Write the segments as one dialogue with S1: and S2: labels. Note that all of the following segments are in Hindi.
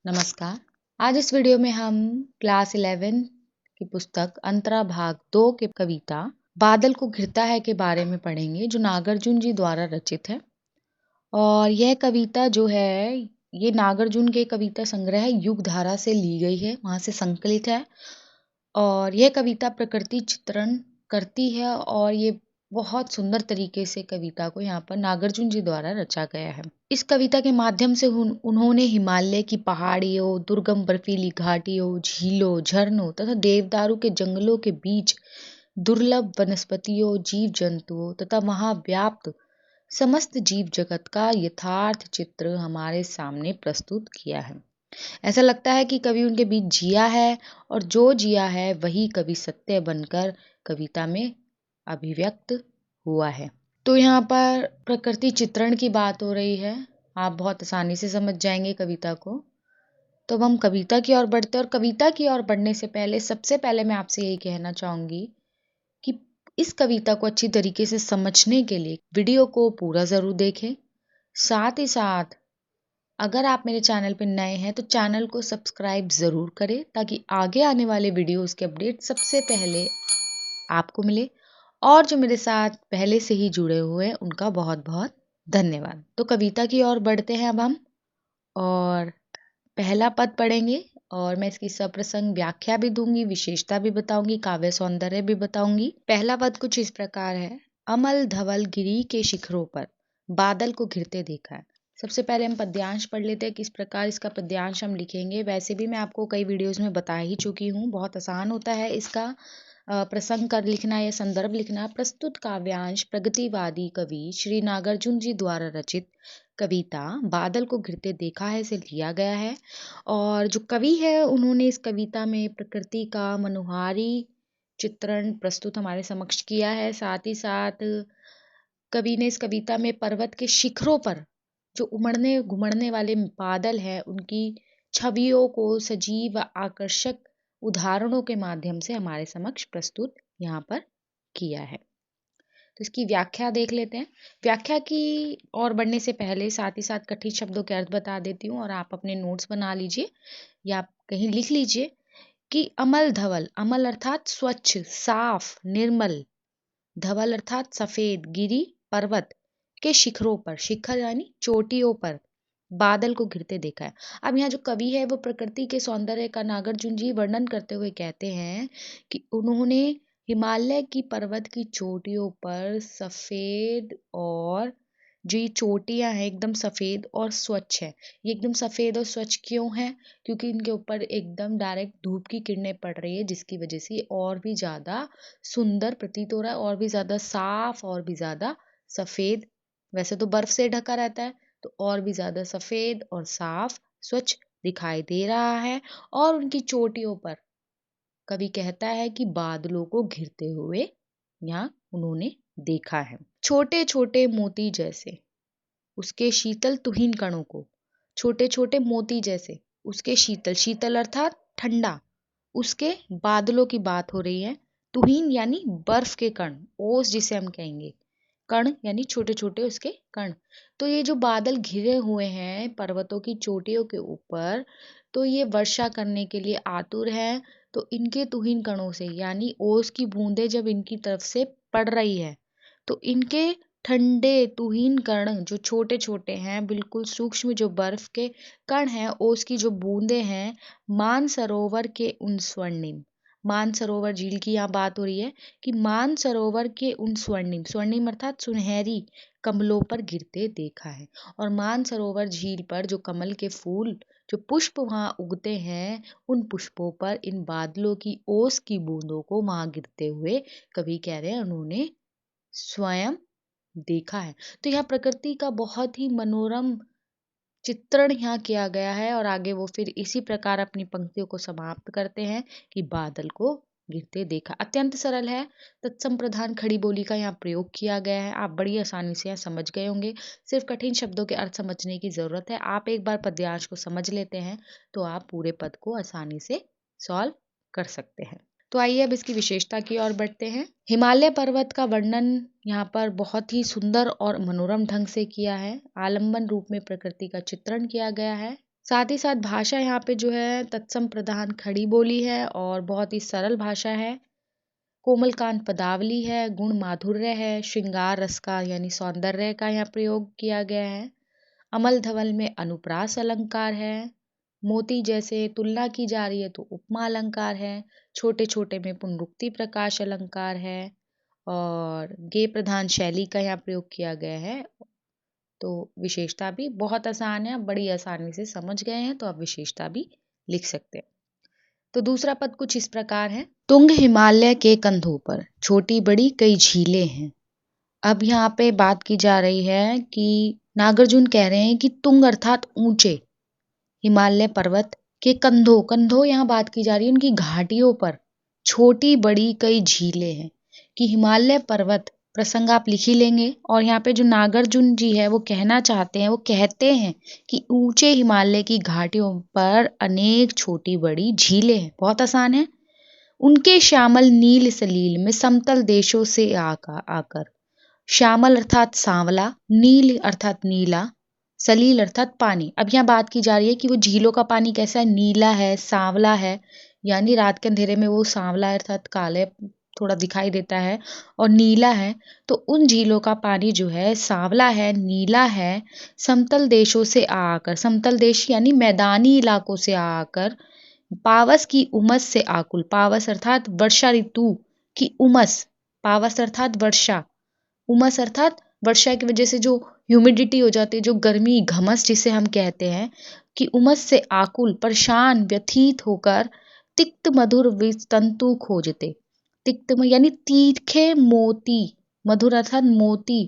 S1: नमस्कार। आज इस वीडियो में हम क्लास 11 की पुस्तक अंतरा भाग 2 की कविता बादल को घिरता है के बारे में पढ़ेंगे, जो नागार्जुन जी द्वारा रचित है। और यह कविता जो है, ये नागार्जुन के कविता संग्रह युगधारा से ली गई है, वहाँ से संकलित है। और यह कविता प्रकृति चित्रण करती है और ये बहुत सुंदर तरीके से कविता को यहाँ पर नागार्जुन जी द्वारा रचा गया है। इस कविता के माध्यम से उन्होंने हिमालय की पहाड़ियों, दुर्गम बर्फीली घाटियों, झीलों, झरनों तथा देवदारू के जंगलों के बीच दुर्लभ वनस्पतियों, जीव जंतुओं तथा वहां व्याप्त समस्त जीव जगत का यथार्थ चित्र हमारे सामने प्रस्तुत किया है। ऐसा लगता है कि कवि उनके बीच जिया है और जो जिया है वही कवि सत्य बनकर कविता में अभिव्यक्त हुआ है। तो यहाँ पर प्रकृति चित्रण की बात हो रही है, आप बहुत आसानी से समझ जाएंगे कविता को। तो अब हम कविता की ओर बढ़ते हैं, और कविता की ओर बढ़ने से पहले सबसे पहले मैं आपसे यही कहना चाहूंगी कि इस कविता को अच्छी तरीके से समझने के लिए वीडियो को पूरा जरूर देखें। साथ ही साथ अगर आप मेरे चैनल पर नए हैं तो चैनल को सब्सक्राइब ज़रूर करें, ताकि आगे आने वाले वीडियोस के अपडेट सबसे पहले आपको मिले। और जो मेरे साथ पहले से ही जुड़े हुए हैं उनका बहुत बहुत धन्यवाद। तो कविता की ओर बढ़ते हैं अब हम, और पहला पद पढ़ेंगे और मैं इसकी सप्रसंग व्याख्या भी दूंगी, विशेषता भी बताऊंगी, काव्य सौंदर्य भी बताऊंगी। पहला पद कुछ इस प्रकार है। अमल धवल गिरी के शिखरों पर बादल को घिरते देखा है। सबसे पहले हम पद्यांश पढ़ लेते हैं, किस प्रकार इसका पद्यांश हम लिखेंगे। वैसे भी मैं आपको कई वीडियोस में बता ही चुकी हूँ, बहुत आसान होता है इसका प्रसंग कर लिखना या संदर्भ लिखना। प्रस्तुत काव्यांश प्रगतिवादी कवि श्री नागार्जुन जी द्वारा रचित कविता बादल को घिरते देखा है से लिया गया है। और जो कवि है उन्होंने इस कविता में प्रकृति का मनोहारी चित्रण प्रस्तुत हमारे समक्ष किया है। साथ ही साथ कवि ने इस कविता में पर्वत के शिखरों पर जो उमड़ने घुमड़ने वाले बादल हैं उनकी छवियों को सजीव व आकर्षक उदाहरणों के माध्यम से हमारे समक्ष प्रस्तुत यहाँ पर किया है। तो इसकी व्याख्या देख लेते हैं। व्याख्या की ओर बढ़ने से पहले साथ ही साथ कठिन शब्दों के अर्थ बता देती हूँ, और आप अपने नोट्स बना लीजिए या आप कहीं लिख लीजिए कि अमल धवल, अमल अर्थात स्वच्छ, साफ, निर्मल, धवल अर्थात सफेद, गिरी पर्वत के शिखरों पर, शिखर यानी चोटियों पर बादल को घिरते देखा है। अब यहाँ जो कवि है वो प्रकृति के सौंदर्य का नागार्जुन जी वर्णन करते हुए कहते हैं कि उन्होंने हिमालय की पर्वत की चोटियों पर सफेद, और जो ये चोटियां हैं एकदम सफेद और स्वच्छ है। ये एकदम सफेद और स्वच्छ क्यों है? क्योंकि इनके ऊपर एकदम डायरेक्ट धूप की किरणें पड़ रही है, जिसकी वजह से ये और भी ज्यादा सुंदर प्रतीत हो रहा है, और भी ज्यादा साफ, और भी ज्यादा सफेद। वैसे तो बर्फ से ढका रहता है, तो और भी ज्यादा सफेद और साफ स्वच्छ दिखाई दे रहा है। और उनकी चोटियों पर कवि कहता है कि बादलों को घिरते हुए यहाँ उन्होंने देखा है। छोटे छोटे मोती जैसे उसके शीतल तुहिन कणों को, छोटे छोटे मोती जैसे उसके शीतल, शीतल अर्थात ठंडा, उसके बादलों की बात हो रही है। तुहिन यानी बर्फ के कण, ओस जिसे हम कहेंगे, कण यानी छोटे छोटे उसके कण। तो ये जो बादल घिरे हुए हैं पर्वतों की चोटियों के ऊपर, तो ये वर्षा करने के लिए आतुर है। तो इनके तुहिन कणों से यानी ओस की बूंदें जब इनकी तरफ से पड़ रही है, तो इनके ठंडे तुहिन कण जो छोटे छोटे हैं, बिल्कुल सूक्ष्म जो बर्फ के कण हैं, ओस की जो बूंदें हैं, मानसरोवर के उन स्वर्णिम, मानसरोवर झील की यहाँ बात हो रही है कि मानसरोवर के उन स्वर्णिम, स्वर्णिम अर्थात सुनहरी कमलों पर गिरते देखा है। और मानसरोवर झील पर जो कमल के फूल, जो पुष्प वहां उगते हैं, उन पुष्पों पर इन बादलों की ओस की बूंदों को वहां गिरते हुए कवि कह रहे हैं उन्होंने स्वयं देखा है। तो यहाँ प्रकृति का बहुत ही मनोरम चित्रण यहाँ किया गया है। और आगे वो फिर इसी प्रकार अपनी पंक्तियों को समाप्त करते हैं कि बादल को गिरते देखा। अत्यंत सरल है, तत्सम प्रधान खड़ी बोली का यहाँ प्रयोग किया गया है। आप बड़ी आसानी से यहाँ समझ गए होंगे, सिर्फ कठिन शब्दों के अर्थ समझने की जरूरत है। आप एक बार पद्यांश को समझ लेते हैं तो आप पूरे पद को आसानी से सॉल्व कर सकते हैं। तो आइए अब इसकी विशेषता की ओर बढ़ते हैं। हिमालय पर्वत का वर्णन यहाँ पर बहुत ही सुंदर और मनोरम ढंग से किया है। आलंबन रूप में प्रकृति का चित्रण किया गया है। साथ ही साथ भाषा यहाँ पे जो है तत्सम प्रधान खड़ी बोली है और बहुत ही सरल भाषा है। कोमलकांत पदावली है, गुण माधुर्य है, श्रृंगार रस का यानी सौंदर्य का यहाँ प्रयोग किया गया है। अमल धवल में अनुप्रास अलंकार है। मोती जैसे तुलना की जा रही है तो उपमा अलंकार है। छोटे छोटे में पुनरुक्ति प्रकाश अलंकार है और गेय प्रधान शैली का यहाँ प्रयोग किया गया है। तो विशेषता भी बहुत आसान है, आप बड़ी आसानी से समझ गए हैं तो आप विशेषता भी लिख सकते हैं। तो दूसरा पद कुछ इस प्रकार है। तुंग हिमालय के कंधों पर छोटी बड़ी कई झीलें हैं। अब यहाँ पे बात की जा रही है कि नागार्जुन कह रहे हैं कि तुंग अर्थात ऊंचे हिमालय पर्वत के कंधों, कंधों यहाँ बात की जा रही है उनकी घाटियों पर छोटी बड़ी कई झीलें हैं। कि हिमालय पर्वत प्रसंग आप लिख ही लेंगे और यहाँ पे जो नागार्जुन जी है वो कहना चाहते हैं, वो कहते हैं कि ऊंचे हिमालय की घाटियों पर अनेक छोटी बड़ी झीलें हैं। बहुत आसान है। उनके श्यामल नील सलील में समतल देशों से आकर, श्यामल अर्थात सांवला, नील अर्थात नीला, सलील अर्थात पानी। अब यहाँ बात की जा रही है कि वो झीलों का पानी कैसा है, नीला है, सांवला है, यानी रात के अंधेरे में वो सांवला अर्थात काले थोड़ा दिखाई देता है और नीला है। तो उन झीलों का पानी जो है सांवला है, नीला है, समतल देशों से आकर, समतल देश यानी मैदानी इलाकों से आकर, पावस की उमस से आकुल, पावस अर्थात वर्षा ऋतु की उमस, पावस अर्थात वर्षा, उमस अर्थात वर्षा की वजह से जो ह्यूमिडिटी हो जाती है, जो गर्मी घमस जिसे हम कहते हैं, कि उमस से आकुल परेशान व्यथित होकर तिक्त मधुर विस्तंतु खोजते, तिक्त यानी तीखे मोती, मधुर अर्थात मोती,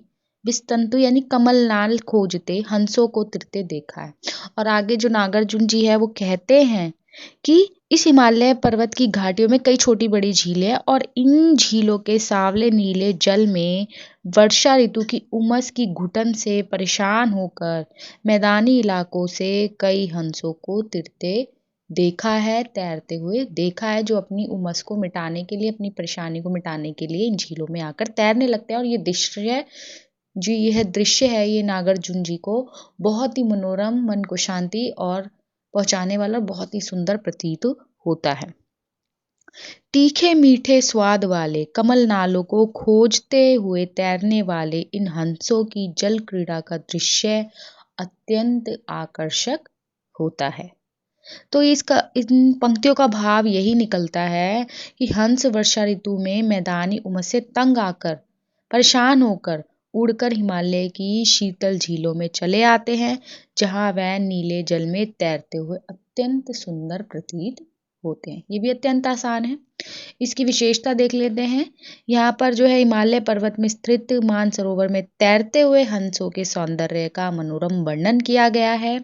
S1: विस्तंतु यानी कमल नाल खोजते हंसों को तिरते देखा है। और आगे जो नागार्जुन जी है वो कहते हैं कि इस हिमालय पर्वत की घाटियों में कई छोटी बड़ी झीलें और इन झीलों के सांवले नीले जल में वर्षा ऋतु की उमस की घुटन से परेशान होकर मैदानी इलाकों से कई हंसों को तिरते देखा है, तैरते हुए देखा है, जो अपनी उमस को मिटाने के लिए, अपनी परेशानी को मिटाने के लिए इन झीलों में आकर तैरने लगते हैं। और ये दृश्य है ये नागार्जुन जी को बहुत ही मनोरम, मन को शांति और पहुंचाने वाला, बहुत ही सुंदर प्रतीत होता है। तीखे मीठे स्वाद वाले कमल नालों को खोजते हुए तैरने वाले इन हंसों की जल क्रीड़ा का दृश्य अत्यंत आकर्षक होता है। तो इन पंक्तियों का भाव यही निकलता है कि हंस वर्षा ऋतु में मैदानी उमस से तंग आकर, परेशान होकर उड़कर हिमालय की शीतल झीलों में चले आते हैं, जहां वह नीले जल में तैरते हुए अत्यंत सुंदर प्रतीत होते हैं। ये भी अत्यंत आसान है। इसकी विशेषता देख लेते हैं। यहाँ पर जो है हिमालय पर्वत में स्थित मानसरोवर में तैरते हुए हंसों के सौंदर्य का मनोरम वर्णन किया गया है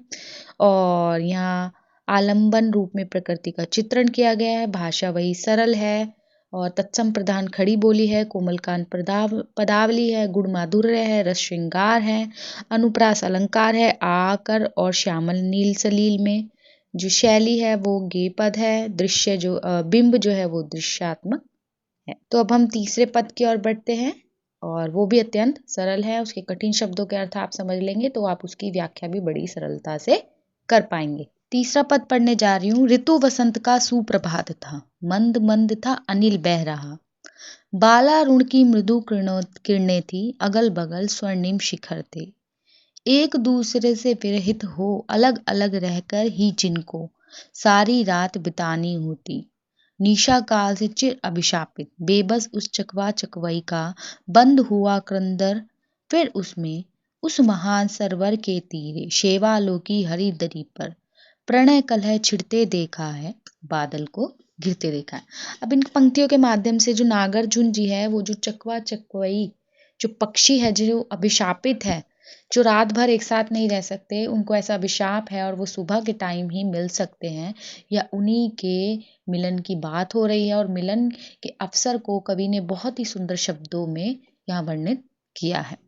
S1: और यहाँ आलंबन रूप में प्रकृति का चित्रण किया गया है। भाषा वही सरल है और तत्सम प्रधान खड़ी बोली है, कोमलकांत पदावली है, गुण माधुर्य है, रस श्रृंगार है, अनुप्रास अलंकार है, आकर और श्यामल नील सलील में जो शैली है वो गेय पद है, दृश्य जो बिंब जो है वो दृश्यात्मक है। तो अब हम तीसरे पद की ओर बढ़ते हैं और वो भी अत्यंत सरल है। उसके कठिन शब्दों के अर्थ आप समझ लेंगे तो आप उसकी व्याख्या भी बड़ी सरलता से कर पाएंगे। तीसरा पद पढ़ने जा रही हूँ। ऋतु वसंत का सुप्रभात था, मंद मंद था अनिल बह रहा, बालारुण की मृदु किरणें थी, अगल बगल स्वर्णिम शिखर थे, एक दूसरे से विरहित हो अलग अलग रहकर ही जिनको सारी रात बितानी होती, निशा काल से चिर अभिशापित बेबस उस चकवा चकवई का बंद हुआ क्रंदर, फिर उसमें उस महान सरवर के तीरे शेवालों की हरी दरी पर प्रणय कलह छिड़ते देखा है, बादल को घिरते देखा है। अब इन पंक्तियों के माध्यम से जो नागार्जुन जी है वो जो चकवा चकवई जो पक्षी है, जो अभिशापित है, जो रात भर एक साथ नहीं रह सकते, उनको ऐसा अभिशाप है और वो सुबह के टाइम ही मिल सकते हैं, या उन्हीं के मिलन की बात हो रही है। और मिलन के अवसर को कवि ने बहुत ही सुंदर शब्दों में यहाँ वर्णित किया है।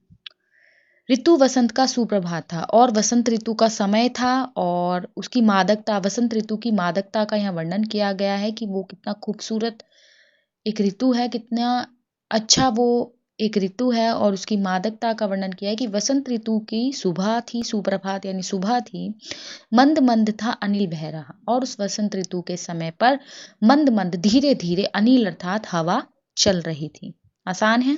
S1: ऋतु वसंत का सुप्रभात था और वसंत ऋतु का समय था और उसकी मादकता, वसंत ऋतु की मादकता का यहाँ वर्णन किया गया है कि वो कितना खूबसूरत एक ऋतु है, कितना अच्छा वो एक ऋतु है और उसकी मादकता का वर्णन किया है कि वसंत ऋतु की सुबह थी, सुप्रभात यानी सुबह थी, मंद मंद था अनिल बह रहा, और उस वसंत ऋतु के समय पर मंद मंद धीरे धीरे अनिल अर्थात हवा चल रही थी। आसान है।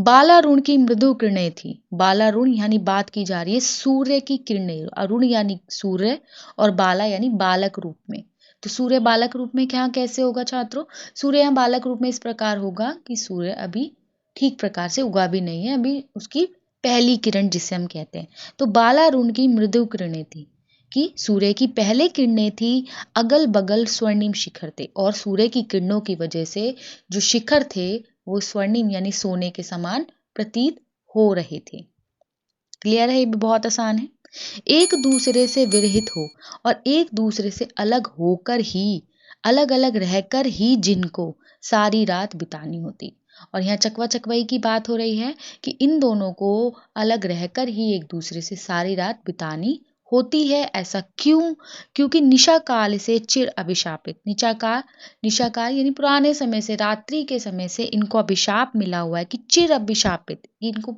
S1: बालारुण की मृदु किरणें थी। बालारुण यानी बात की जा रही है सूर्य की किरणें, अरुण यानी सूर्य और बाला यानी बालक रूप में। तो सूर्य बालक रूप में क्या कैसे होगा छात्रों? सूर्य यहाँ बालक रूप में इस प्रकार होगा कि सूर्य अभी ठीक प्रकार से उगा भी नहीं है, अभी उसकी पहली किरण जिसे हम कहते हैं। तो बालारुण की मृदु किरणें थी कि सूर्य की पहले किरणें थी, अगल बगल स्वर्णिम शिखर थे, और सूर्य की किरणों की वजह से जो शिखर थे वो स्वर्णिम यानी सोने के समान प्रतीत हो रहे थे। क्लियर है? ये भी बहुत आसान है। एक दूसरे से विरहित हो और एक दूसरे से अलग होकर ही, अलग अलग रहकर ही जिनको सारी रात बितानी होती। और यहाँ चकवा चकवाई की बात हो रही है कि इन दोनों को अलग रहकर ही एक दूसरे से सारी रात बितानी होती है। ऐसा क्यों? क्योंकि निशा काल से चिर अभिशापित, निशा काल यानी पुराने समय से, रात्रि के समय से इनको अभिशाप मिला हुआ है कि चिर अभिशापित, इनको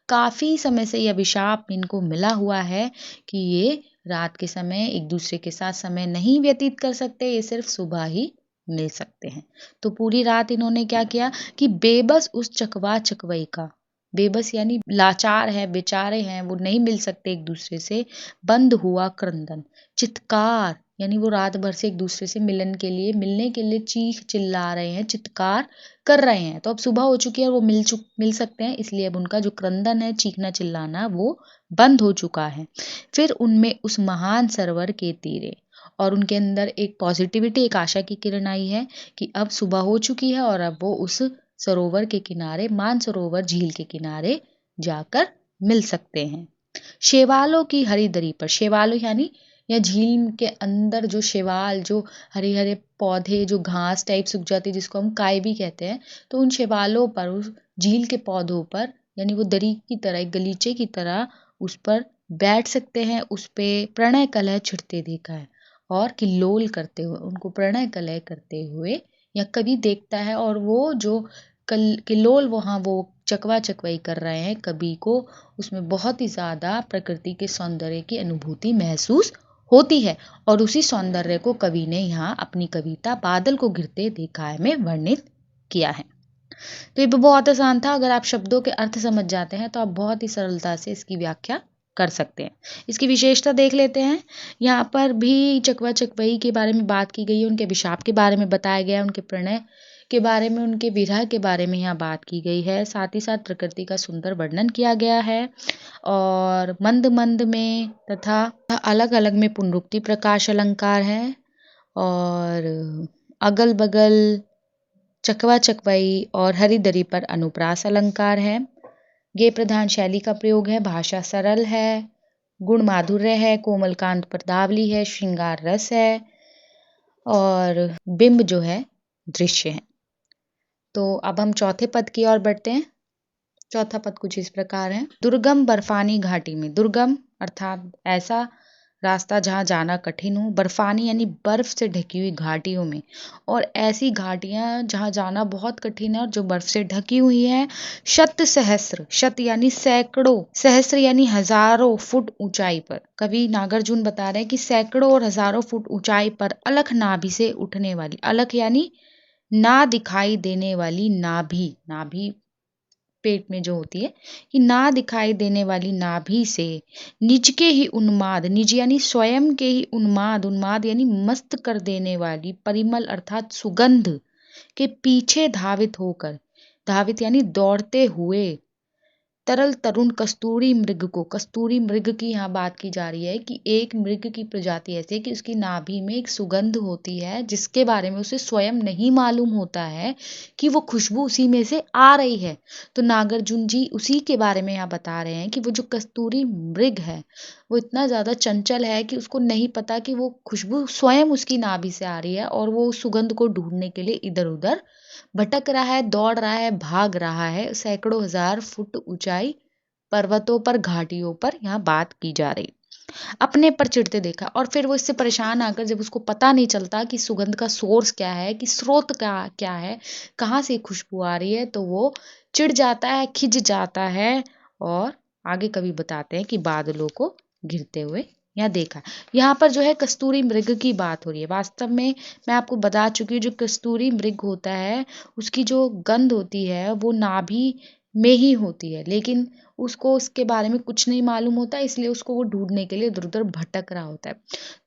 S1: काफी समय से ये अभिशाप इनको मिला हुआ है कि ये रात के समय एक दूसरे के साथ समय नहीं व्यतीत कर सकते, ये सिर्फ सुबह ही मिल सकते हैं। तो पूरी रात इन्होंने क्या किया कि बेबस उस चकवा चकवई का, बेबस यानी लाचार है, बेचारे हैं, वो नहीं मिल सकते एक दूसरे से, बंद हुआ क्रंदन, चित्कार यानी वो रात भर से एक दूसरे से मिलने के लिए चीख चिल्ला रहे हैं, चित्कार कर रहे हैं। तो अब सुबह हो चुकी है और वो मिल सकते हैं, इसलिए अब उनका जो क्रंदन है, चीखना चिल्लाना, वो बंद हो चुका है। फिर उनमें उस महान सरोवर के तीरे, और उनके अंदर एक पॉजिटिविटी, एक आशा की किरण आई है कि अब सुबह हो चुकी है और अब वो उस सरोवर के किनारे, मानसरोवर झील के किनारे जाकर मिल सकते हैं। शेवालों की हरी दरी पर, शेवालों यानी या झील के अंदर जो शेवाल, जो हरे हरे पौधे, जो घास टाइप सूख जाती है जिसको हम काय भी कहते हैं, तो उन शेवालों पर, उस झील के पौधों पर, यानी वो दरी की तरह, एक गलीचे की तरह उस पर बैठ सकते हैं, उस पे प्रणय कलह छिड़ते देखा है, और किल्लोल करते हुए, उनको प्रणय कलह करते हुए या कभी देखता है, और वो जो किल्लोल वहाँ वो चकवा चकवाई कर रहे हैं कवि को, उसमें बहुत ही ज़्यादा प्रकृति के सौंदर्य की अनुभूति महसूस होती है, और उसी सौंदर्य को कवि ने यहाँ अपनी कविता बादल को गिरते देखा है में वर्णित किया है। तो ये भी बहुत आसान था। अगर आप शब्दों के अर्थ समझ जाते हैं तो आप बहुत ही सरलता से इसकी व्याख्या कर सकते हैं। इसकी विशेषता देख लेते हैं। यहाँ पर भी चकवा चकवई के बारे में बात की गई है, उनके अभिशाप के बारे में बताया गया है, उनके प्रणय के बारे में, उनके विरह के बारे में यहाँ बात की गई है। साथ ही साथ प्रकृति का सुंदर वर्णन किया गया है, और मंद मंद में तथा अलग अलग में पुनरुक्ति प्रकाश अलंकार है, और अगल बगल चकवा चकवई और हरी दरी पर अनुप्रास अलंकार है। गेय प्रधान शैली का प्रयोग है, भाषा सरल है, गुण माधुर्य है, कोमलकांत पदावली है, श्रृंगार रस है, और बिंब जो है दृश्य है। तो अब हम चौथे पद की ओर बढ़ते हैं। चौथा पद कुछ इस प्रकार है। दुर्गम बर्फानी घाटी में, दुर्गम अर्थात ऐसा रास्ता जहाँ जाना कठिन हो, बर्फानी यानी बर्फ से ढकी हुई घाटियों में, और ऐसी घाटियाँ जहाँ जाना बहुत कठिन है और जो बर्फ से ढकी हुई है। शत सहस्र, शत यानी सैकड़ों, सहस्र यानी हजारों फुट ऊंचाई पर, कवि नागार्जुन बता रहे हैं कि सैकड़ों और हजारों फुट ऊंचाई पर अलख नाभि से उठने वाली, अलख यानी ना दिखाई देने वाली नाभि, नाभि पेट में जो होती है, कि ना दिखाई देने वाली नाभि से निज के ही उन्माद, निज यानी स्वयं के ही उन्माद, उन्माद यानी मस्त कर देने वाली परिमल अर्थात सुगंध के पीछे धावित होकर, धावित यानी दौड़ते हुए तरल तरुण कस्तूरी मृग को, कस्तूरी मृग की यहाँ बात की जा रही है कि एक मृग की प्रजाति ऐसी है कि उसकी नाभि में एक सुगंध होती है जिसके बारे में उसे स्वयं नहीं मालूम होता है कि वो खुशबू उसी में से आ रही है। तो नागार्जुन जी उसी के बारे में यहाँ बता रहे हैं कि वो जो कस्तूरी मृग है वो इतना ज़्यादा चंचल है कि उसको नहीं पता कि वो खुशबू स्वयं उसकी नाभि से आ रही है, और वो उस सुगंध को ढूंढने के लिए इधर उधर भटक रहा है, दौड़ रहा है, भाग रहा है, सैकड़ों हजार फुट ऊंचाई पर्वतों पर, घाटियों पर यहाँ बात की जा रही। अपने पर चिढ़ते देखा और फिर वो इससे परेशान आकर जब उसको पता नहीं चलता कि सुगंध का सोर्स क्या है, कि स्रोत क्या क्या है, कहाँ से खुशबू आ रही है, तो वो चिढ़ जाता है, खिज जाता है और आगे कवि बताते हैं कि बादलों को घिरते हुए यहाँ देखा। यहाँ पर जो है कस्तूरी मृग की बात हो रही है। वास्तव में मैं आपको बता चुकी हूँ, जो कस्तूरी मृग होता है उसकी जो गंध होती है वो नाभि में ही होती है, लेकिन उसको उसके बारे में कुछ नहीं मालूम होता, इसलिए उसको वो ढूंढने के लिए इधर उधर भटक रहा होता है।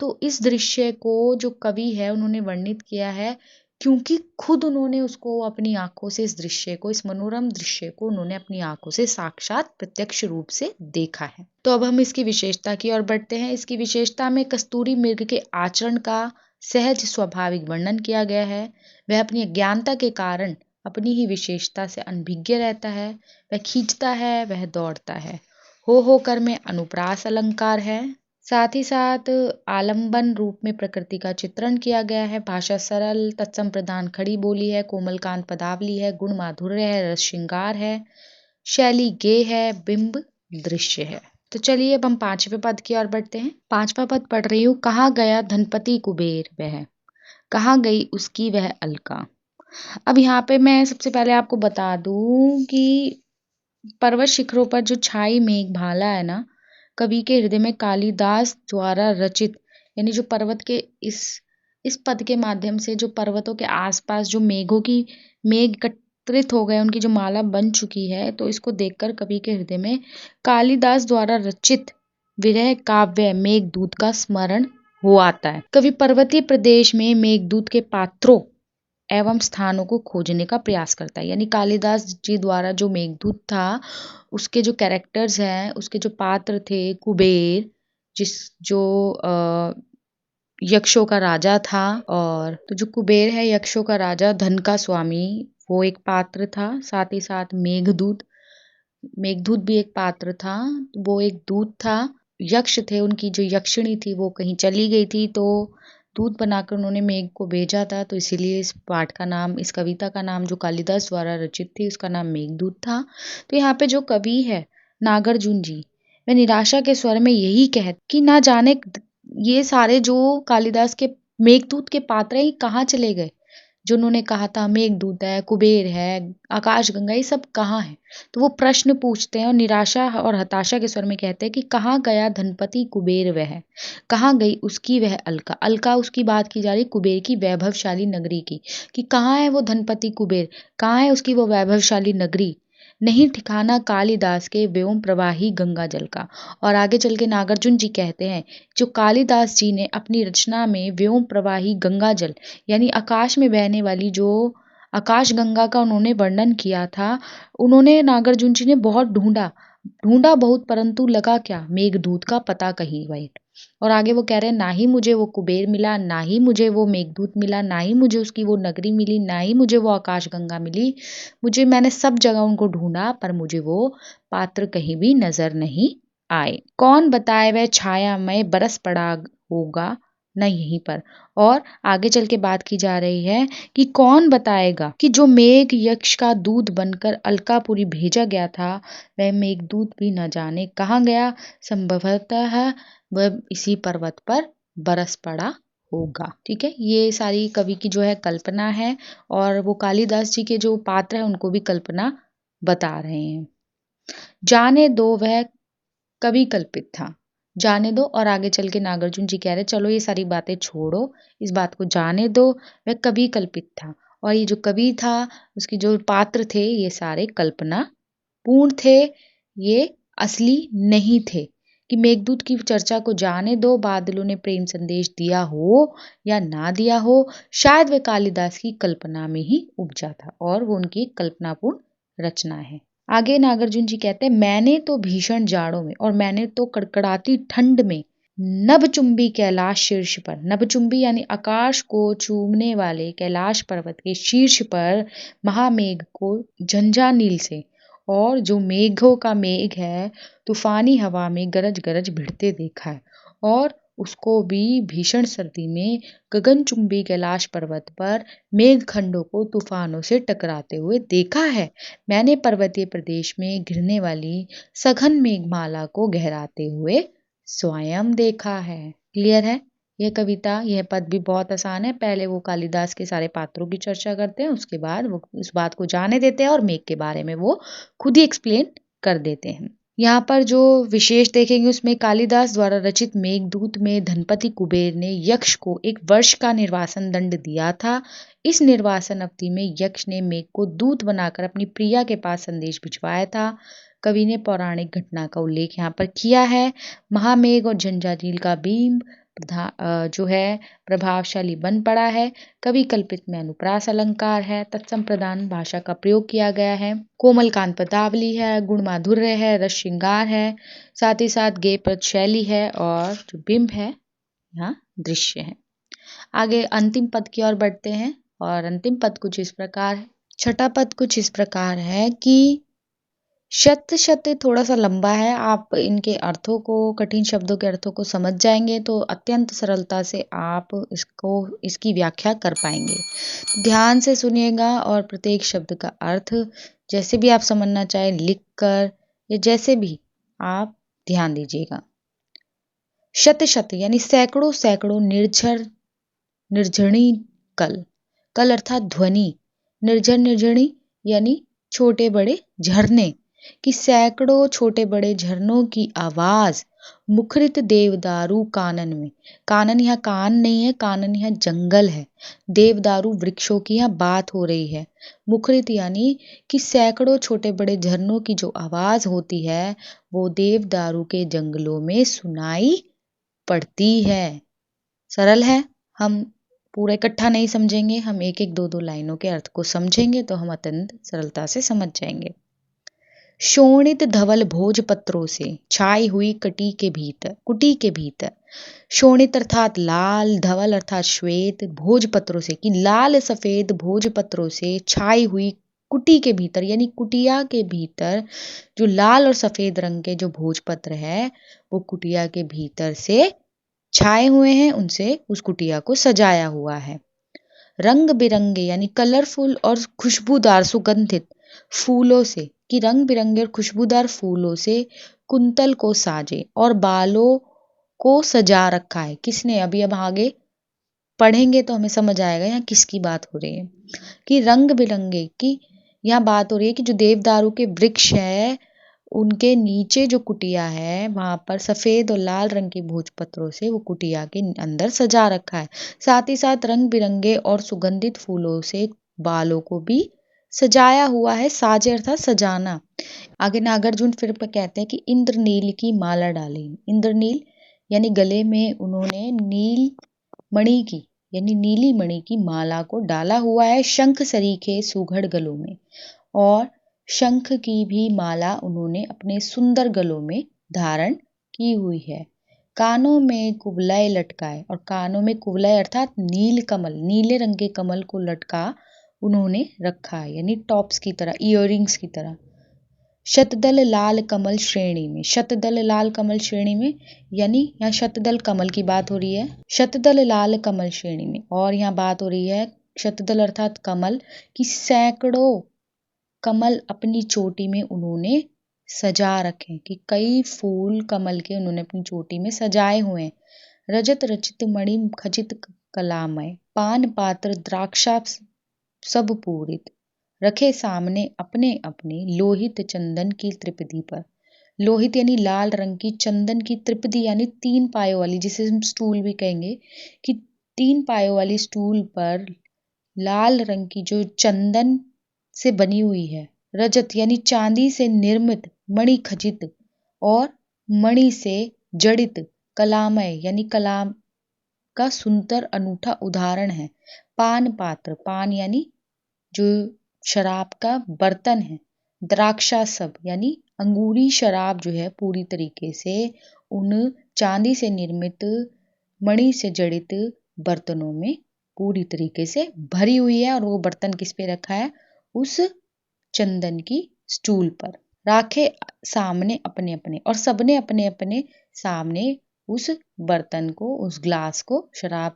S1: तो इस दृश्य को जो कवि है उन्होंने वर्णित किया है, क्योंकि खुद उन्होंने उसको अपनी आंखों से, इस दृश्य को, इस मनोरम दृश्य को उन्होंने अपनी आंखों से साक्षात प्रत्यक्ष रूप से देखा है। तो अब हम इसकी विशेषता की ओर बढ़ते हैं। इसकी विशेषता में कस्तूरी मृग के आचरण का सहज स्वाभाविक वर्णन किया गया है। वह अपनी अज्ञानता के कारण अपनी ही विशेषता से अनभिज्ञ रहता है। वह खींचता है, वह दौड़ता है, हो कर में अनुप्रास अलंकार है। साथ ही साथ आलंबन रूप में प्रकृति का चित्रण किया गया है। भाषा सरल, तत्सम प्रधान खड़ी बोली है, कोमलकांत पदावली है, गुण माधुर्य है, रस श्रृंगार है, शैली गे है, बिंब दृश्य है। तो चलिए अब हम पांचवें पद की ओर बढ़ते हैं। पांचवा पद पढ़ रही हूँ। कहाँ गया धनपति कुबेर वह, कहाँ गई उसकी वह अलका। अब यहाँ पे मैं सबसे पहले आपको बता दूं कि पर्वत शिखरों पर जो छाई मेघ भाला है ना, कवि के हृदय में कालिदास द्वारा रचित, यानी जो पर्वत के इस पद के माध्यम से जो पर्वतों के आसपास जो मेघों की मेघ एकत्रित हो गए, उनकी जो माला बन चुकी है, तो इसको देखकर कवि के हृदय में कालिदास द्वारा रचित विरह काव्य मेघदूत का स्मरण हो आता है। कवि पर्वतीय प्रदेश में मेघदूत के पात्रों एवं स्थानों को खोजने का प्रयास करता है। यानी कालिदास जी द्वारा जो मेघदूत था, उसके जो कैरेक्टर्स हैं, उसके जो पात्र थे, कुबेर जिस जो यक्षों का राजा था, और तो जो कुबेर है यक्षों का राजा, धन का स्वामी, वो एक पात्र था। साथ ही साथ मेघदूत, मेघदूत भी एक पात्र था, वो एक दूत था। यक्ष थे, उनकी जो यक्षिणी थी वो कहीं चली गई थी, तो दूत बनाकर उन्होंने मेघ को भेजा था, तो इसीलिए इस पाठ का नाम, इस कविता का नाम जो कालिदास द्वारा रचित थी उसका नाम मेघदूत था। तो यहाँ पे जो कवि है नागार्जुन जी, वह निराशा के स्वर में यही कहते कि ना जाने ये सारे जो कालिदास के मेघदूत के पात्र ही कहाँ चले गए, जो उन्होंने कहा था मेघदूत है, कुबेर है, आकाश गंगा, ये सब कहाँ है। तो वो प्रश्न पूछते हैं और निराशा और हताशा के स्वर में कहते हैं कि कहाँ गया धनपति कुबेर वह, कहाँ गई उसकी वह अलका। अलका उसकी बात की जा रही, कुबेर की वैभवशाली नगरी की, कि कहाँ है वो धनपति कुबेर, कहाँ है उसकी वो वैभवशाली नगरी। नहीं ठिकाना कालिदास के व्योम प्रवाही गंगा जल का। और आगे चल के नागार्जुन जी कहते हैं, जो कालिदास जी ने अपनी रचना में व्योम प्रवाही गंगा जल, यानी आकाश में बहने वाली जो आकाश गंगा का उन्होंने वर्णन किया था, उन्होंने नागार्जुन जी ने बहुत ढूंढा, ढूंढा बहुत, परंतु लगा क्या, मेघदूत का पता कहीं वही। और आगे वो कह रहे हैं, ना ही मुझे वो कुबेर मिला, ना ही मुझे वो मेघदूत मिला, ना ही मुझे उसकी वो नगरी मिली, ना ही मुझे वो आकाश गंगा मिली। मैंने सब जगह उनको ढूंढा, पर मुझे वो पात्र कहीं भी नजर नहीं आए। कौन बताए वह छायामय बरस पड़ा होगा न यहीं पर। और आगे चल के बात की जा रही है कि कौन बताएगा कि जो मेघ यक्ष का दूध बनकर अलकापुरी भेजा गया था, वह मेघदूत भी न जाने कहाँ गया, संभवतः वह इसी पर्वत पर बरस पड़ा होगा। ठीक है, ये सारी कवि की जो है कल्पना है, और वो कालिदास जी के जो पात्र हैं उनको भी कल्पना बता रहे हैं। जाने दो वह कवि कल्पित था, जाने दो। और आगे चल के नागार्जुन जी कह रहे चलो ये सारी बातें छोड़ो, इस बात को जाने दो, वह कवि कल्पित था। और ये जो कवि था, उसके जो पात्र थे, ये सारे कल्पना पूर्ण थे, ये असली नहीं थे। कि मेघदूत की चर्चा को जाने दो, बादलों ने प्रेम संदेश दिया हो या ना दिया हो, शायद वह कालिदास की कल्पना में ही उपजा था, और वो उनकी कल्पनापूर्ण रचना है। आगे नागार्जुन जी कहते हैं, मैंने तो भीषण जाड़ों में, और मैंने तो कड़कड़ाती ठंड में, नभचुंबी कैलाश शीर्ष पर, नभचुंबी यानी आकाश को चूमने वाले कैलाश पर्वत के शीर्ष पर महामेघ को झंझा नील से, और जो मेघों का मेघ है तूफानी हवा में गरज गरज भिड़ते देखा है। और उसको भी भीषण सर्दी में गगनचुंबी कैलाश पर्वत पर मेघ खंडों को तूफानों से टकराते हुए देखा है। मैंने पर्वतीय प्रदेश में घिरने वाली सघन मेघमाला को गहराते हुए
S2: स्वयं देखा है। क्लियर है? यह कविता, यह पद भी बहुत आसान है। पहले वो कालिदास के सारे पात्रों की चर्चा करते हैं, उसके बाद वो उस बात को जाने देते हैं और मेघ के बारे में वो खुद ही एक्सप्लेन कर देते हैं। यहाँ पर जो विशेष देखेंगे उसमें कालिदास द्वारा रचित मेघदूत में धनपति कुबेर ने यक्ष को 1 वर्ष का निर्वासन दंड दिया था। इस निर्वासन अवधि में यक्ष ने मेघ को दूत बनाकर अपनी प्रिया के पास संदेश भिजवाया था। कवि ने पौराणिक घटना का उल्लेख यहाँ पर किया है। महामेघ और झंझाझील का बिंब जो है प्रभावशाली बन पड़ा है। कवि कल्पित में अनुप्रास अलंकार है। तत्सम प्रधान भाषा का प्रयोग किया गया है। कोमल कांत पदावली है, गुण माधुर्य है, रस श्रृंगार है, साथ ही साथ गेय पद शैली है और जो बिंब है यहाँ दृश्य है। आगे अंतिम पद की ओर बढ़ते हैं और अंतिम पद कुछ इस प्रकार है। छठा पद कुछ इस प्रकार है कि शत शत थोड़ा सा लंबा है। आप इनके अर्थों को, कठिन शब्दों के अर्थों को समझ जाएंगे तो अत्यंत सरलता से आप इसकी व्याख्या कर पाएंगे। ध्यान से सुनिएगा और प्रत्येक शब्द का अर्थ जैसे भी आप समझना चाहे लिख कर या जैसे भी आप ध्यान दीजिएगा। शत शत यानी सैकड़ों सैकड़ों, निर्झर निर्झणी कल, कल अर्थात ध्वनि, निर्झर निर्झणी यानी छोटे बड़े झरने, कि सैकड़ों छोटे बड़े झरनों की आवाज मुखरित देवदारू कानन में। कानन यहाँ कान नहीं है, कानन यहाँ जंगल है। देवदारू वृक्षों की यहाँ बात हो रही है। मुखरित यानी कि सैकड़ों छोटे बड़े झरनों की जो आवाज होती है वो देवदारू के जंगलों में सुनाई पड़ती है। सरल है। हम पूरा इकट्ठा नहीं समझेंगे, हम एक एक दो दो लाइनों के अर्थ को समझेंगे तो हम अत्यंत सरलता से समझ जाएंगे। शोणित धवल भोजपत्रों से छाई हुई कुटी के भीतर। शोणित अर्थात लाल, धवल अर्थात श्वेत, भोजपत्रों से कि लाल सफेद भोजपत्रों से छाई हुई कुटी के भीतर यानी कुटिया के भीतर जो लाल और सफेद रंग के जो भोजपत्र है वो कुटिया के भीतर से छाए हुए हैं, उनसे उस कुटिया को सजाया हुआ है। रंग बिरंगे यानी कलरफुल और खुशबूदार सुगंधित फूलों से, कि रंग बिरंगे और खुशबूदार फूलों से कुंतल को साजे और बालों को सजा रखा है। किसने? अभी अब आगे पढ़ेंगे तो हमें समझ आएगा यहाँ किसकी बात हो रही है। कि रंग बिरंगे की यहाँ बात हो रही है कि जो देवदारू के वृक्ष है उनके नीचे जो कुटिया है वहां पर सफेद और लाल रंग के भोजपत्रों से वो कुटिया के अंदर सजा रखा है। साथ ही साथ रंग बिरंगे और सुगंधित फूलों से बालों को भी सजाया हुआ है। साजे अर्थात सजाना। आगे नागार्जुन फिर कहते हैं कि इंद्रनील की माला डाली। इंद्रनील यानी गले में उन्होंने नील मणि की यानी नीली मणि की माला को डाला हुआ है शंख सरीखे सुघड़ गलों में, और शंख की भी माला उन्होंने अपने सुंदर गलों में धारण की हुई है। कानों में कुवलय लटकाए, और कानों में कुवलय अर्थात नील कमल, नीले रंग के कमल को लटका उन्होंने रखा है यानी टॉप्स की तरह, इयररिंग्स की तरह। शतदल लाल कमल श्रेणी में, शतदल लाल कमल श्रेणी में यानी यहाँ शतदल कमल की बात हो रही है। शतदल लाल कमल श्रेणी में, और यहाँ बात हो रही है शतदल अर्थात कमल की सैकड़ों कमल अपनी चोटी में उन्होंने सजा रखे, कि कई फूल कमल के उन्होंने अपनी चोटी में सजाए हुए हैं। रजत रचित मणि खचित कलामय, पान पात्र द्राक्षा सब पूरित, रखे सामने अपने अपने लोहित चंदन की त्रिपदी पर। लोहित यानी लाल रंग की, चंदन की त्रिपदी यानी 3 पायों वाली, जिसे हम स्टूल भी कहेंगे, कि 3 पायों वाली स्टूल पर लाल रंग की जो चंदन से बनी हुई है। रजत यानी चांदी से निर्मित, मणि खचित और मणि से जड़ित, कलामय यानी कलाम का सुंदर अनूठा उदाहरण है। पान पात्र, पान यानी जो शराब का बर्तन है। द्राक्षा सब यानी अंगूरी शराब जो है पूरी तरीके से उन चांदी से निर्मित मणि से जड़ित बर्तनों में पूरी तरीके से भरी हुई है, और वो बर्तन किस पे रखा है? उस चंदन की स्टूल पर राखे सामने अपने अपने, और सबने अपने अपने सामने उस बर्तन को, उस ग्लास को, शराब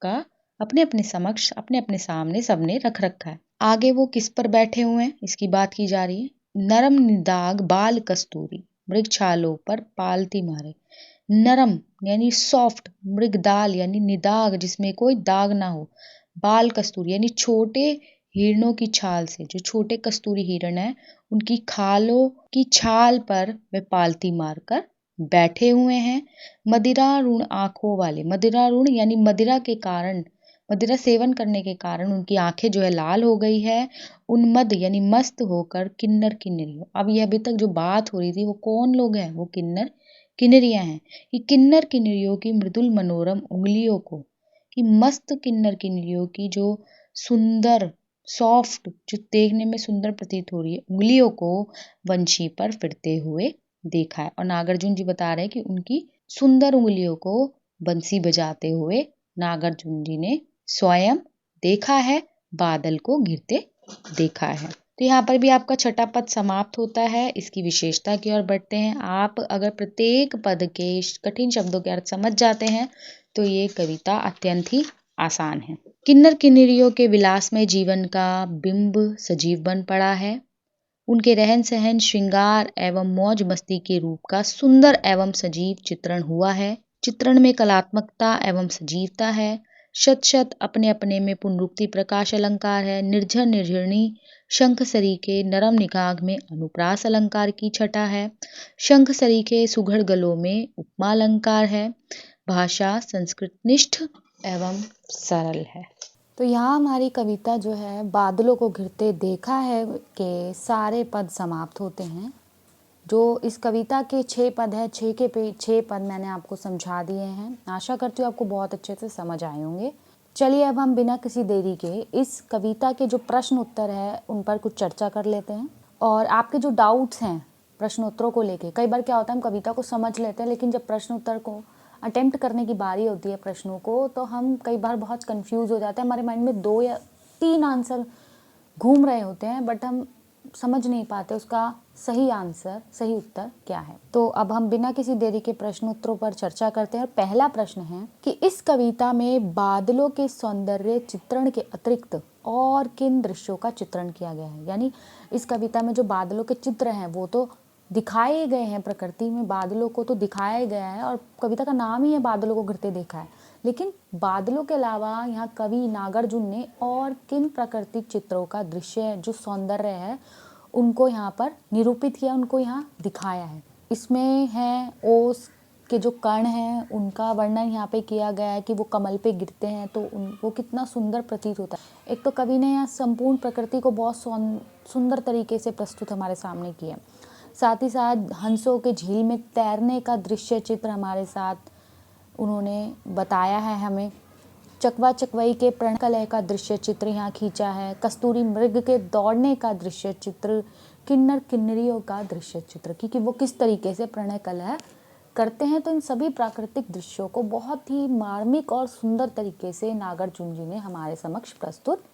S2: का अपने अपने समक्ष, अपने अपने सामने सबने रख रखा है। आगे वो किस पर बैठे हुए हैं इसकी बात की जा रही है। नरम निदाग बाल कस्तूरी, मृगछालों पर पालती मारे। नरम यानी सॉफ्ट, मृगदाल यानी निदाग जिसमें कोई दाग ना हो, बाल कस्तूरी यानी छोटे हिरणों की छाल से, जो छोटे कस्तूरी हिरण है उनकी खालों की छाल पर वे पालती मारकर बैठे हुए हैं। मदिरारूण आंखों वाले, मदिरारूण यानी मदिरा के कारण, मदिरा सेवन करने के कारण उनकी आंखें जो है लाल हो गई है। उन्मद यानी मस्त होकर किन्नर किन्नरियों, अब ये अभी तक जो बात हो रही थी वो कौन लोग हैं, वो किन्नर किन्नरियां हैं। कि किन्नर किन्नरियों की मृदुल मनोरम उंगलियों को, कि मस्त किन्नर किन्नरियों की जो सुंदर सॉफ्ट, जो देखने में सुंदर प्रतीत हो रही है उंगलियों को वंशी पर फिरते हुए देखा है। और नागार्जुन जी बता रहे हैं कि उनकी सुंदर उंगलियों को बंसी बजाते हुए नागार्जुन जी ने स्वयं देखा है, बादल को घिरते देखा है। तो यहाँ पर भी आपका छठा पद समाप्त होता है। इसकी विशेषता की ओर बढ़ते हैं। आप अगर प्रत्येक पद के कठिन शब्दों के अर्थ समझ जाते हैं तो ये कविता अत्यंत ही आसान है। किन्नर किन्नरियों के विलासमय जीवन का बिंब सजीव बन पड़ा है। उनके रहन सहन, श्रृंगार एवं मौज मस्ती के रूप का सुंदर एवं सजीव चित्रण हुआ है। चित्रण में कलात्मकता एवं सजीवता है। शत शत अपने अपने में पुनरुक्ति प्रकाश अलंकार है। निर्झर निर्झरणी शंख सरीखे नरम निगाह में अनुप्रास अलंकार की छटा है। शंख सरीखे सुघड़ गलों में उपमा अलंकार है। भाषा संस्कृतनिष्ठ एवं सरल है।
S1: तो यहाँ हमारी कविता जो है बादलों को घिरते देखा है के सारे पद समाप्त होते हैं। जो इस कविता के 6 पद है, 6 पद मैंने आपको समझा दिए हैं। आशा करती हूँ आपको बहुत अच्छे से समझ आए होंगे। चलिए अब हम बिना किसी देरी के इस कविता के जो प्रश्न उत्तर है उन पर कुछ चर्चा कर लेते हैं। और आपके जो डाउट्स हैं प्रश्न उत्तरों को लेके, कई बार क्या होता है हम कविता को समझ लेते हैं लेकिन जब प्रश्न उत्तर को अटेम्प्ट करने की बारी होती है प्रश्नों को, तो हम कई बार बहुत कंफ्यूज हो जाते हैं। हमारे माइंड में 2 या 3 आंसर घूम रहे होते हैं बट हम समझ नहीं पाते उसका सही आंसर, सही उत्तर क्या है। तो अब हम बिना किसी देरी के प्रश्न उत्तरों पर चर्चा करते हैं। पहला प्रश्न है कि इस कविता में बादलों के सौंदर्य चित्रण के अतिरिक्त और किन दृश्यों का चित्रण किया गया है। यानी इस कविता में जो बादलों के चित्र हैं वो तो दिखाए गए हैं, प्रकृति में बादलों को तो दिखाया गया है और कविता का नाम ही है बादलों को घिरते देखा है। लेकिन बादलों के अलावा यहाँ कवि नागार्जुन ने और किन प्राकृतिक चित्रों का दृश्य जो सौंदर्य है उनको यहाँ पर निरूपित किया, उनको यहाँ दिखाया है। इसमें है ओस के जो कण हैं उनका वर्णन यहाँ पे किया गया है कि वो कमल पे गिरते हैं तो वो कितना सुंदर प्रतीत होता है। एक तो कवि ने यहाँ संपूर्ण प्रकृति को बहुत सुंदर तरीके से प्रस्तुत हमारे सामने किया। साथ ही साथ हंसों के झील में तैरने का दृश्य चित्र हमारे साथ उन्होंने बताया है हमें। चकवा चकवई के प्रणय कलह का दृश्य चित्र यहाँ खींचा है। कस्तूरी मृग के दौड़ने का दृश्य चित्र, किन्नर किन्नरियों का दृश्य चित्र कि वो किस तरीके से प्रणय कलह करते हैं। तो इन सभी प्राकृतिक दृश्यों को बहुत ही मार्मिक और सुंदर तरीके से नागार्जुन जी ने हमारे समक्ष प्रस्तुत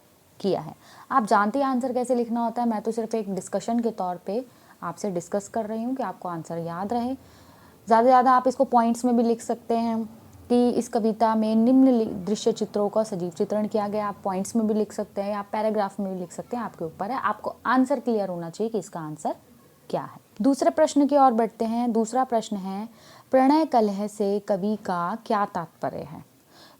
S1: किया है। आप जानते हैं आंसर कैसे लिखना होता है, मैं तो सिर्फ एक डिस्कशन के तौर पे आपसे डिस्कस कर रही हूँ कि आपको आंसर याद रहे। ज़्यादा से ज़्यादा आप इसको पॉइंट्स में भी लिख सकते हैं कि इस कविता में निम्न दृश्य चित्रों का सजीव चित्रण किया गया। आप पॉइंट्स में भी लिख सकते हैं, आप पैराग्राफ में भी लिख सकते हैं, आपके ऊपर है। आपको आंसर क्लियर होना चाहिए कि इसका आंसर क्या है। दूसरे प्रश्न की ओर बढ़ते हैं। दूसरा प्रश्न है प्रणय कलह से कवि का क्या तात्पर्य है।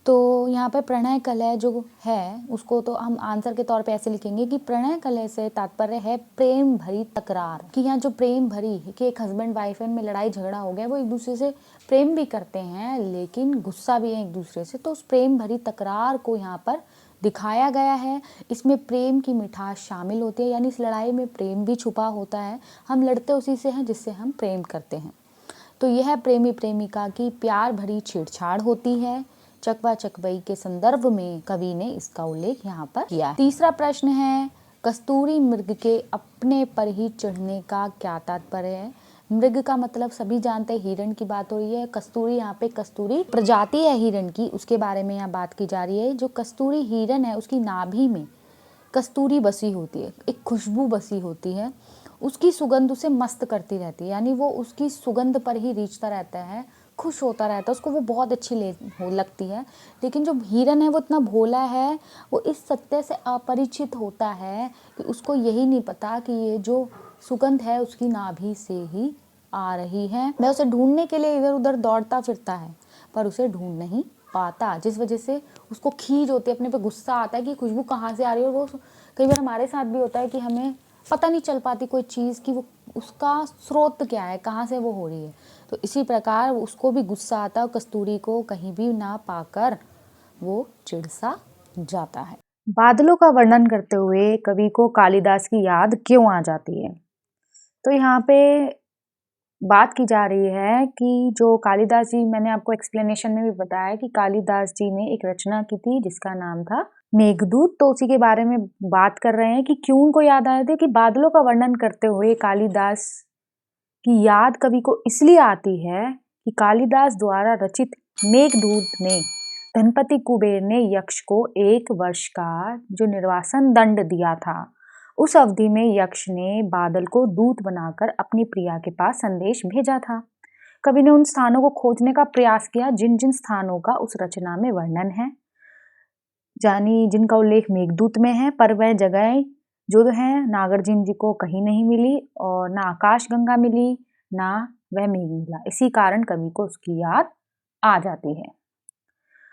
S1: तो यहाँ पे प्रणय कलह जो है उसको तो हम आंसर के तौर पे ऐसे लिखेंगे कि प्रणय कलह से तात्पर्य है प्रेम भरी तकरार। कि यहाँ जो प्रेम भरी कि एक हस्बैंड वाइफ में लड़ाई झगड़ा हो गया, वो एक दूसरे से प्रेम भी करते हैं लेकिन गुस्सा भी है एक दूसरे से, तो उस प्रेम भरी तकरार को यहाँ पर दिखाया गया है। इसमें प्रेम की मिठास शामिल होती है, यानी इस लड़ाई में प्रेम भी छुपा होता है। हम लड़ते उसी से हैं जिससे हम प्रेम करते हैं। तो यह प्रेमी प्रेमिका की प्यार भरी छेड़छाड़ होती है। चकवा चकवई के संदर्भ में कवि ने इसका उल्लेख यहाँ पर किया है। तीसरा प्रश्न है कस्तूरी मृग के अपने पर ही चढ़ने का क्या तात्पर्य है। मृग का मतलब सभी जानते हैं, हिरण की बात हो रही है। कस्तूरी यहाँ पे कस्तूरी प्रजाति है हिरण की, उसके बारे में यहाँ बात की जा रही है। जो कस्तूरी हिरण है उसकी नाभि में कस्तूरी बसी होती है, एक खुशबू बसी होती है, उसकी सुगंध उसे मस्त करती रहती है। यानी वो उसकी सुगंध पर ही रीझता रहता है, खुश होता रहता है, उसको वो बहुत अच्छी लगती है। लेकिन जो हिरन है वो इतना भोला है, वो इस सत्य से अपरिचित होता है कि उसको यही नहीं पता कि ये जो सुगंध है उसकी नाभि से ही आ रही है। वह उसे ढूंढने के लिए इधर उधर दौड़ता फिरता है पर उसे ढूंढ नहीं पाता, जिस वजह से उसको खीज होती है, अपने पे गुस्सा आता है कि खुशबू कहाँ से आ रही है। और वो कई बार हमारे साथ भी होता है कि हमें पता नहीं चल पाती कोई चीज़ कि वो उसका स्रोत क्या है, कहाँ से वो हो रही है। तो इसी प्रकार उसको भी गुस्सा आता है और कस्तूरी को कहीं भी ना पाकर वो चिढ़-सा जाता है।
S2: बादलों का वर्णन करते हुए कवि को कालिदास की याद क्यों आ जाती है? तो यहाँ पे बात की जा रही है कि जो कालिदास जी, मैंने आपको एक्सप्लेनेशन में भी बताया कि कालिदास जी ने एक रचना की थी जिसका नाम था मेघदूत। तो उसी के बारे में बात कर रहे हैं कि क्यों उनको याद आए थे, कि बादलों का वर्णन करते हुए कालिदास की याद कवि को इसलिए आती है कि कालिदास द्वारा रचित मेघदूत में धनपति कुबेर ने यक्ष को 1 वर्ष का जो निर्वासन दंड दिया था, उस अवधि में यक्ष ने बादल को दूत बनाकर अपनी प्रिया के पास संदेश भेजा था। कवि ने उन स्थानों को खोजने का प्रयास किया जिन जिन स्थानों का उस रचना में वर्णन है, यानी जिनका उल्लेख मेघदूत में है, पर वह जगह जो है नागार्जुन जी को कहीं नहीं मिली और ना आकाश गंगा मिली, ना वह मेघ मिला। इसी कारण कवि को उसकी याद आ जाती है।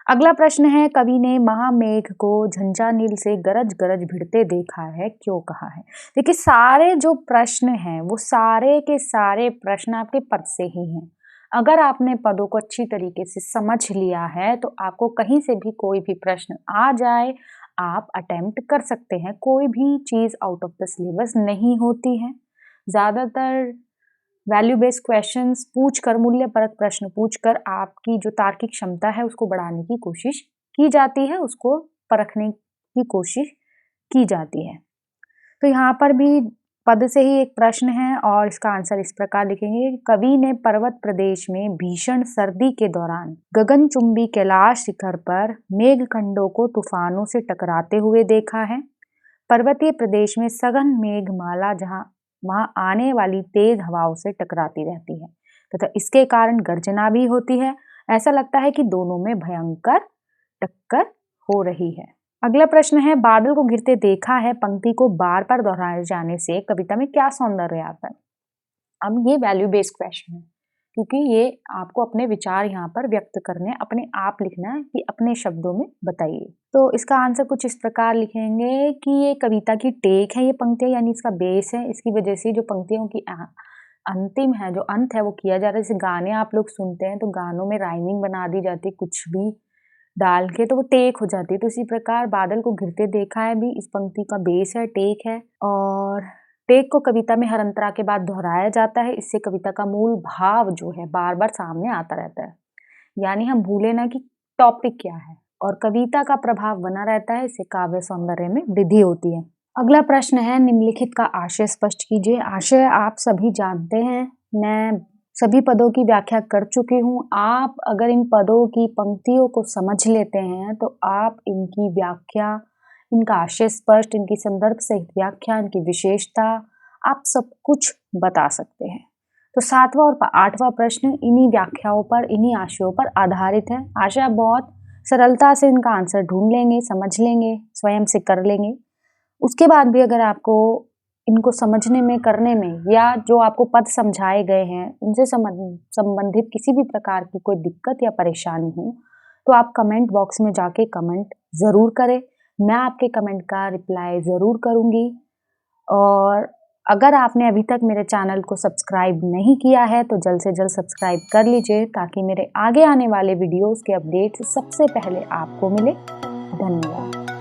S2: अगला प्रश्न है, कवि ने महामेघ को झंझा नील से गरज गरज भिड़ते देखा है, क्यों कहा है? देखिए, सारे जो प्रश्न हैं वो सारे के सारे प्रश्न आपके पद से ही हैं। अगर आपने पदों को अच्छी तरीके से समझ लिया है तो आपको कहीं से भी कोई भी प्रश्न आ जाए, आप अटेम्प्ट कर सकते हैं। कोई भी चीज़ आउट ऑफ द सिलेबस नहीं होती है। ज़्यादातर वैल्यू बेस्ड क्वेश्चंस पूछकर, मूल्य परक प्रश्न पूछकर आपकी जो तार्किक क्षमता है उसको बढ़ाने की कोशिश की जाती है, उसको परखने की कोशिश की जाती है। तो यहाँ पर भी पद से ही एक प्रश्न है और इसका आंसर इस प्रकार लिखेंगे, कवि ने पर्वत प्रदेश में भीषण सर्दी के दौरान गगनचुंबी कैलाश शिखर पर मेघखंडों को तूफानों से टकराते हुए देखा है। पर्वतीय प्रदेश में सघन मेघमाला जहाँ वहां आने वाली तेज हवाओं से टकराती रहती है तथा इसके कारण गर्जना भी होती है। ऐसा लगता है कि दोनों में भयंकर टक्कर हो रही है। अगला प्रश्न है, बादल को गिरते देखा है पंक्ति को बार बार दोहराए जाने से कविता में क्या सौंदर्य आता है? अब ये वैल्यू बेस्ड क्वेश्चन है क्योंकि ये आपको अपने विचार यहाँ पर व्यक्त करने, अपने आप लिखना है कि अपने शब्दों में बताइए। तो इसका आंसर कुछ इस प्रकार लिखेंगे कि ये कविता की टेक है, ये पंक्तियां यानी इसका बेस है। इसकी वजह से जो पंक्तियों की अंतिम है, जो अंत है वो किया जा रहा है। जैसे गाने आप लोग सुनते हैं तो गानों में राइमिंग बना दी जाती है कुछ भी डाल के, तो वो टेक हो जाती है। तो इसी प्रकार बादल को गिरते देखा है भी इस पंक्ति का बेस है, टेक है। और टेक को कविता में हर अंतरा के बाद दोहराया जाता है। इससे कविता का मूल भाव जो है बार बार सामने आता रहता है, यानी हम भूले ना कि टॉपिक क्या है और कविता का प्रभाव बना रहता है। इससे काव्य सौंदर्य में वृद्धि होती है। अगला प्रश्न है, निम्नलिखित का आशय स्पष्ट कीजिए। आशय आप सभी जानते हैं, मैं सभी पदों की व्याख्या कर चुकी हूँ। आप अगर इन पदों की पंक्तियों को समझ लेते हैं तो आप इनकी व्याख्या, इनका आशय स्पष्ट, इनकी संदर्भ सहित व्याख्या, इनकी विशेषता, आप सब कुछ बता सकते हैं। तो 7वां और 8वां प्रश्न इन्हीं व्याख्याओं पर, इन्हीं आशयों पर आधारित है। आशा बहुत सरलता से इनका आंसर ढूंढ लेंगे, समझ लेंगे, स्वयं से कर लेंगे। उसके बाद भी अगर आपको इनको समझने में, करने में, या जो आपको पद समझाए गए हैं उनसे संबंधित किसी भी प्रकार की कोई दिक्कत या परेशानी हो तो आप कमेंट बॉक्स में जाके कमेंट ज़रूर करें। मैं आपके कमेंट का रिप्लाई ज़रूर करूँगी। और अगर आपने अभी तक मेरे चैनल को सब्सक्राइब नहीं किया है तो जल्द से जल्द सब्सक्राइब कर लीजिए ताकि मेरे आगे आने वाले वीडियोस के अपडेट्स सबसे पहले आपको मिले। धन्यवाद।